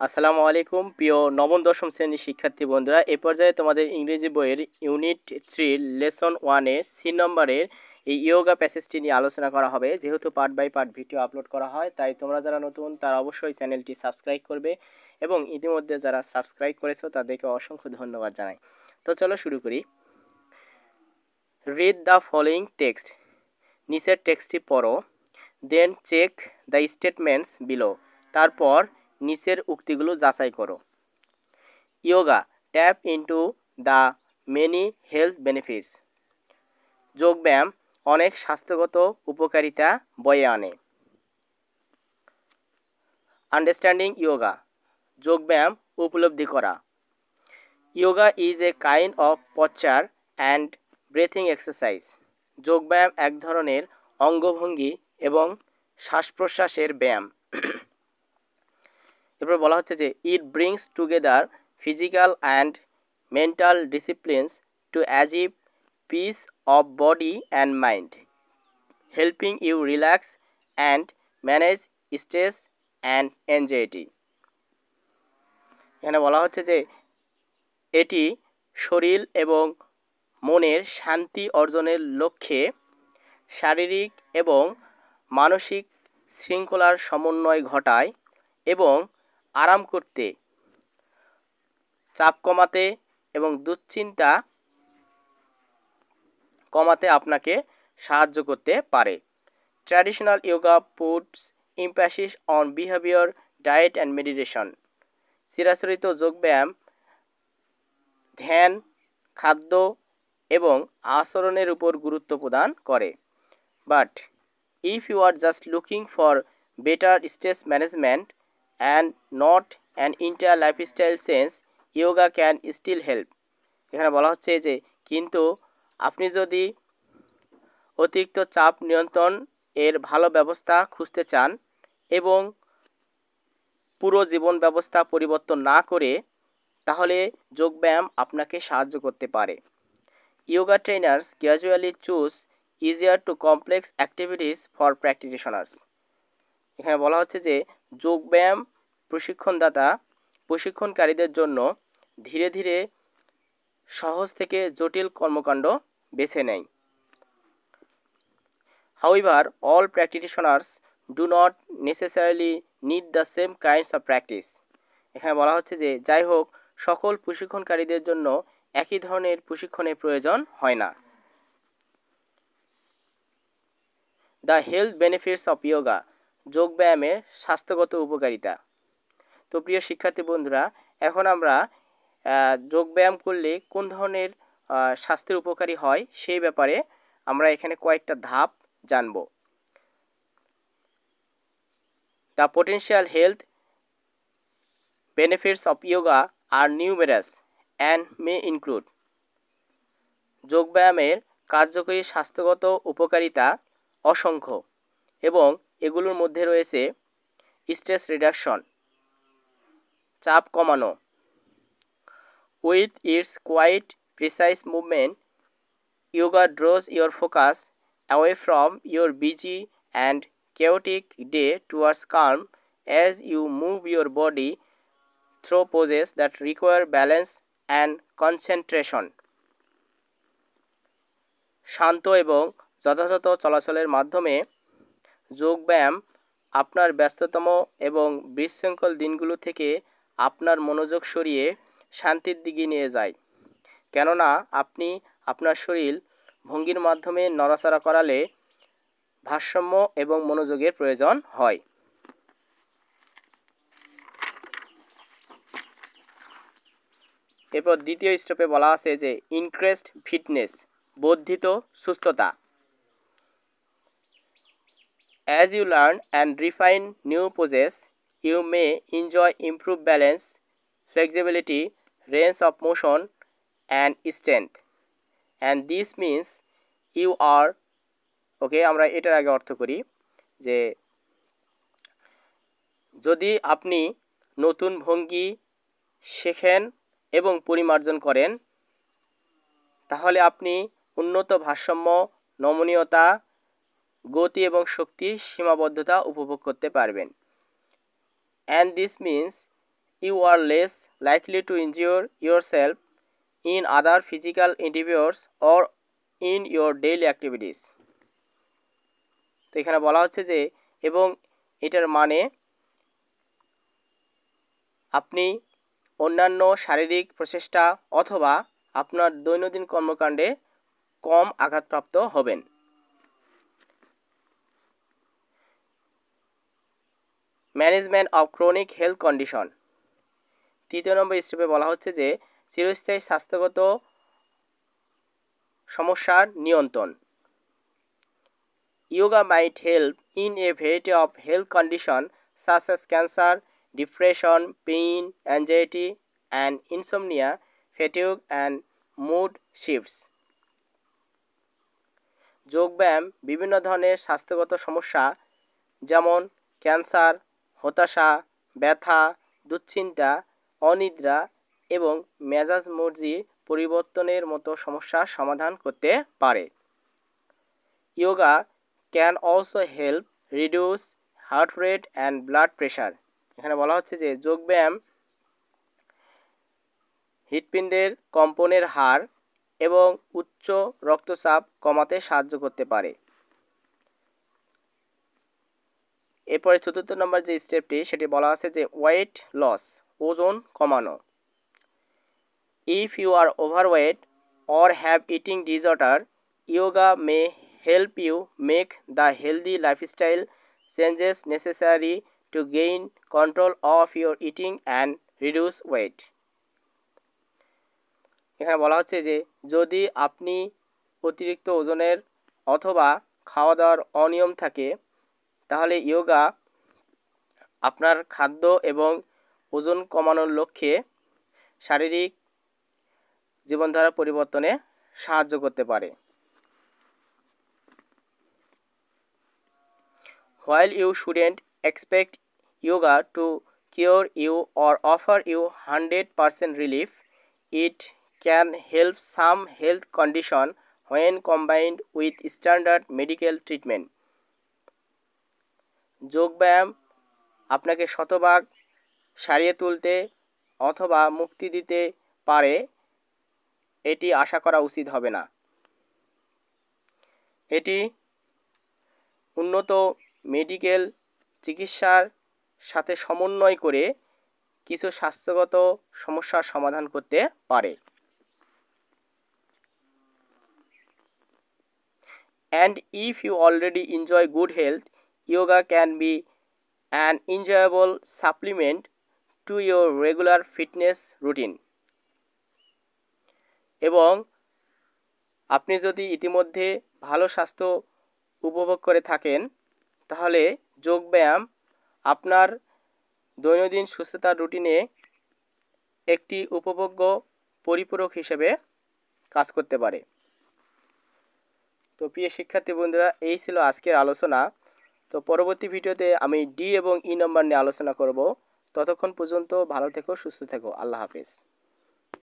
আসসালামু আলাইকুম প্রিয় নবম দশম শ্রেণীর শিক্ষার্থী বন্ধুরা। এই পর্যায়ে তোমাদের ইংরেজি বইয়ের ইউনিট 3 লেসন 1-এর সি নম্বরের এই ইয়োগা প্যাসেজটি নিয়ে আলোচনা করা হবে। যেহেতু part by part video upload করা হয়, তাই তোমরা যারা নতুন তারা অবশ্যই চ্যানেলটি সাবস্ক্রাইব করবে এবং ইতিমধ্যে যারা সাবস্ক্রাইব করেছো তাদেরকে অসংখ্য ধন্যবাদ জানাই। তো চলো শুরু করি। রিড দ্য ফলোয়িং টেক্সট, নিচের টেক্সটটি পড়ো। দেন চেক দ্য স্টেটমেন্টস বিলো, তারপর নিচের উক্তিগুলো যাচাই করো। Yoga tap into the many health benefits, যোগব্যায়াম অনেক স্বাস্থ্যগত উপকারিতা বয়ে আনে। আন্ডারস্ট্যান্ডিং ইয়োগা, যোগব্যায়াম উপলব্ধি করা। Yoga is a kind of posture and breathing exercise, যোগব্যায়াম এক ধরনের অঙ্গভঙ্গি এবং শ্বাস প্রশ্বাসের ব্যায়াম। এরপর বলা হচ্ছে যে it brings together physical and mental disciplines to achieve peace of body and mind, helping you relax and manage stress and anxiety. এখানে বলা হচ্ছে যে এটি শরীর এবং মনের শান্তি অর্জনের লক্ষ্যে শারীরিক এবং মানসিক শৃঙ্খলার সমন্বয় ঘটায় এবং আরাম করতে, চাপ কমাতে এবং দুশ্চিন্তা কমাতে আপনাকে সাহায্য করতে পারে। Traditional yoga puts emphasis on behaviour, diet and meditation, চিরাচরিত যোগব্যায়াম ধ্যান, খাদ্য এবং আচরণের উপর গুরুত্ব প্রদান করে। But if you are just looking for better stress management and not an entire lifestyle change, yoga can still help. এখানে বলা হচ্ছে যে কিন্তু আপনি যদি অতিরিক্ত চাপ নিয়ন্ত্রণ এর ভালো ব্যবস্থা খুঁজতে চান এবং পুরো জীবন ব্যবস্থা পরিবর্তন না করে, তাহলে যোগব্যায়াম আপনাকে সাহায্য করতে পারে। Yoga trainers gradually choose easier two complex activities for practitioners. এখানে বলা হচ্ছে যে যোগব্যায়াম প্রশিক্ষণকারীদের জন্য ধীরে ধীরে সহজ থেকে জটিল কর্মকাণ্ড বেছে নেয়। However, all practitioners do not necessarily need the same kinds of practice. এখানে বলা হচ্ছে যে যাই হোক সকল প্রশিক্ষণকারীদের জন্য একই ধরনের প্রশিক্ষণের প্রয়োজন হয় না। The health benefits of yoga, যোগব্যায়ামের স্বাস্থ্যগত উপকারিতা। তো প্রিয় শিক্ষার্থী বন্ধুরা, এখন আমরা যোগব্যায়াম করলে কোন ধরনের স্বাস্থ্যের উপকারী হয় সেই ব্যাপারে আমরা এখানে কয়েকটা ধাপ জানব। The potential health benefits of yoga are numerous and may include, যোগব্যায়ামের কার্যকরী স্বাস্থ্যগত উপকারিতা অসংখ্য এবং এগুলোর মধ্যে রয়েছে স্ট্রেস রিডাকশন, চাপ কমানো। With its quite precise movement, yoga draws your focus away from your busy and chaotic day towards calm as you move your body through poses that require balance and concentration. শান্ত এবং যথাযথ চলাচলের মাধ্যমে যোগব্যায়াম আপনার ব্যস্ততম এবং বিশৃঙ্খল দিনগুলো থেকে আপনার মনোযোগ সরিয়ে শান্তির দিকে নিয়ে যায়, কেননা আপনি আপনার শরীর ভঙ্গির মাধ্যমে নড়াচড়া করালে ভারসাম্য এবং মনোযোগের প্রয়োজন হয়। এরপর দ্বিতীয় স্টেপে বলা আছে যে ইনক্রিজড ফিটনেস, বর্ধিত সুস্থতা। As you learn and refine new poses, you may enjoy improved balance, flexibility, range of motion, and strength. And this means you are আমরা এটার আগে অর্থ করি যে যদি আপনি নতুন ভঙ্গি শেখেন এবং পরিমার্জন করেন, তাহলে আপনি উন্নত ভারসাম্য, নমনীয়তা, গতি এবং শক্তির সীমাবদ্ধতা উপভোগ করতে পারবেন। And this means you are less likely to injure yourself in other physical endeavors or in your daily activities. তো এখানে বলা হচ্ছে যে এবং এটার মানে আপনি অন্যান্য শারীরিক প্রচেষ্টা অথবা আপনার দৈনন্দিন কর্মকাণ্ডে কম আঘাতপ্রাপ্ত হবেন। Management of chronic health condition, তৃতীয় নম্বর স্টেপে বলা হচ্ছে যে চিরস্থায়ী স্বাস্থ্যগত সমস্যার নিয়ন্ত্রণ। Yoga might help in a variety of health conditions such as cancer, depression, pain, anxiety, and insomnia, fatigue, and mood shifts. যোগব্যায়াম বিভিন্ন ধরনের স্বাস্থ্যগত সমস্যা যেমন ক্যান্সার, হতাশা, ব্যথা, দুশ্চিন্তা, অনিদ্রা এবং মেজাজ মর্জি পরিবর্তনের মতো সমস্যার সমাধান করতে পারে। Yoga can also help reduce heart rate and blood pressure. এখানে বলা হচ্ছে যে যোগব্যায়াম হৃৎপিণ্ডের কম্পনের হার এবং উচ্চ রক্তচাপ কমাতে সাহায্য করতে পারে। এরপরে চতুর্থ নম্বর যে স্টেপটি সেটি বলা আছে যে ওয়েট লস, ওজন কমানো। If you are overweight or have eating disorder, yoga may help you make the healthy lifestyle changes necessary to gain control of your eating and reduce weight. এখানে বলা হচ্ছে যে যদি আপনি অতিরিক্ত ওজনের অথবা খাওয়া দাওয়ার অনিয়ম থাকে তাহলে যোগা আপনার খাদ্য এবং ওজন কমানোর লক্ষ্যে শারীরিক জীবনধারা পরিবর্তনে সাহায্য করতে পারে। While you shouldn't expect yoga to cure you or offer you 100% relief, it can help some health condition when combined with standard medical treatment. যোগব্যায়াম আপনাকে শতভাগ সারিয়ে তুলতে অথবা মুক্তি দিতে পারে এটি আশা করা উচিত হবে না। এটি উন্নত মেডিকেল চিকিৎসার সাথে সমন্বয় করে কিছু স্বাস্থ্যগত সমস্যার সমাধান করতে পারে। And if you already enjoy good health, yoga can be an enjoyable supplement to your regular fitness routine. এবং আপনি যদি ইতিমধ্যে ভালো স্বাস্থ্য উপভোগ করে থাকেন তাহলে যোগব্যায়াম আপনার দৈনন্দিন সুস্থতার রুটিনে একটি উপভোগ্য পরিপূরক হিসেবে কাজ করতে পারে। তো প্রিয় শিক্ষার্থী বন্ধুরা, এই ছিল আজকের আলোচনা। তো পরবর্তী ভিডিওতে আমি ডি এবং ই নম্বর নিয়ে আলোচনা করব। ততক্ষণ পর্যন্ত ভালো থেকো, সুস্থ থেকো। আল্লাহ হাফেজ।